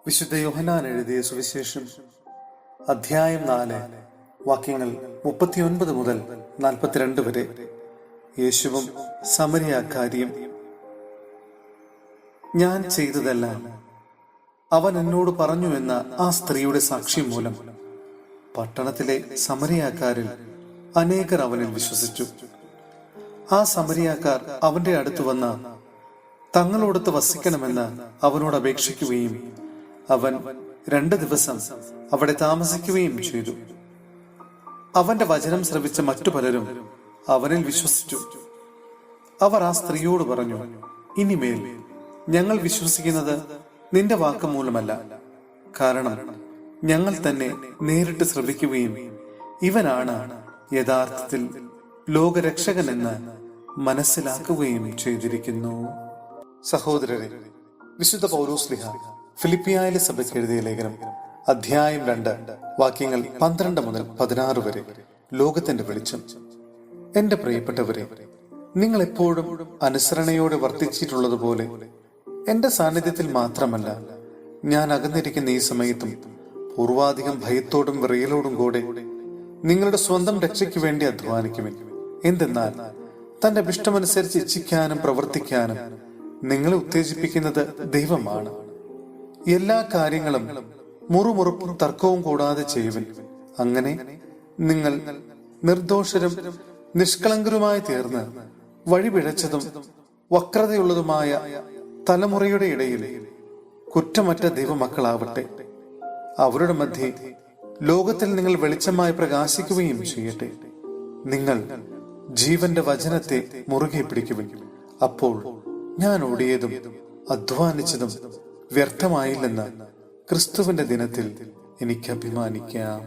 വിശുദ്ധ യോഹന്നാൻ എഴുതിയ സുവിശേഷം അധ്യായം 4 വാക്യങ്ങൾ 39 മുതൽ 42 വരെ. യേശുവും സമരിയാക്കാരിയും. ഞാൻ ചെയ്തതെല്ലാം അവൻ എന്നോട് പറഞ്ഞു എന്ന ആ സ്ത്രീയുടെ സാക്ഷ്യം മൂലം പട്ടണത്തിലെ സമരിയാക്കാരിൽ അനേകർ അവനിൽ വിശ്വസിച്ചു. ആ സമരിയാക്കാർ അവന്റെ അടുത്ത് വന്ന തങ്ങളോടൊത്ത് വസിക്കണമെന്ന് അവനോട് അപേക്ഷിക്കുകയും അവൻ 2 ദിവസം അവിടെ താമസിക്കുകയും ചെയ്തു. അവന്റെ വചനം ശ്രവിച്ച മറ്റു പലരും അവനിൽ വിശ്വസിച്ചു. അവർ ആ സ്ത്രീയോട് പറഞ്ഞു, ഇനിമേൽ ഞങ്ങൾ വിശ്വസിക്കുന്നത് നിന്റെ വാക്ക് മൂലമല്ല, കാരണം ഞങ്ങൾ തന്നെ നേരിട്ട് ശ്രവിക്കുകയും ഇവനാണ് യഥാർത്ഥത്തിൽ ലോകരക്ഷകനെന്ന് മനസ്സിലാക്കുകയും ചെയ്തിരിക്കുന്നു. സഹോദരരെ, വിശുദ്ധ പൗലോസ്ലീഹ ഫിലിപ്പിയായിലെ സഭയ്ക്ക് എഴുതിയ ലേഖനം അധ്യായം 2 വാക്യങ്ങൾ 12 മുതൽ 16 വരെ. ലോകത്തിന്റെ വെളിച്ചം. എന്റെ പ്രിയപ്പെട്ടവരെ, നിങ്ങൾ എപ്പോഴും അനുസരണയോടെ വർത്തിച്ചിട്ടുള്ളതുപോലെ എന്റെ സാന്നിധ്യത്തിൽ മാത്രമല്ല, ഞാൻ അകന്നിരിക്കുന്ന ഈ സമയത്തും പൂർവാധികം ഭയത്തോടും വിറയലോടും കൂടെ നിങ്ങളുടെ സ്വന്തം രക്ഷയ്ക്ക് വേണ്ടി അധ്വാനിക്കുവിൻ. എന്തെന്നാൽ തന്റെ ഇഷ്ടമനുസരിച്ച് ഇച്ഛിക്കാനും പ്രവർത്തിക്കാനും നിങ്ങളെ ഉത്തേജിപ്പിക്കുന്നത് ദൈവമാണ്. എല്ലാ കാര്യങ്ങളും മുറുമുറുപ്പും തർക്കവും കൂടാതെ ചെയ്യുവിൻ. അങ്ങനെ നിങ്ങൾ നിർദോഷരും നിഷ്കളങ്കരുമായി തീർന്ന് വഴിപിഴച്ചതും വക്രതയുള്ളതുമായ തലമുറയുടെ ഇടയിൽ കുറ്റമറ്റ ദൈവമക്കളാവട്ടെ. അവരുടെ മധ്യേ ലോകത്തിൽ നിങ്ങൾ വെളിച്ചമായി പ്രകാശിക്കുകയും ചെയ്യട്ടെ. നിങ്ങൾ ജീവന്റെ വചനത്തെ മുറുകെ പിടിക്കുവിൻ. അപ്പോൾ ഞാൻ ഓടിയതും അധ്വാനിച്ചതും വ്യർത്ഥമായില്ലെന്ന് ക്രിസ്തുവിന്റെ ദിനത്തിൽ എനിക്ക് അഭിമാനിക്കാം.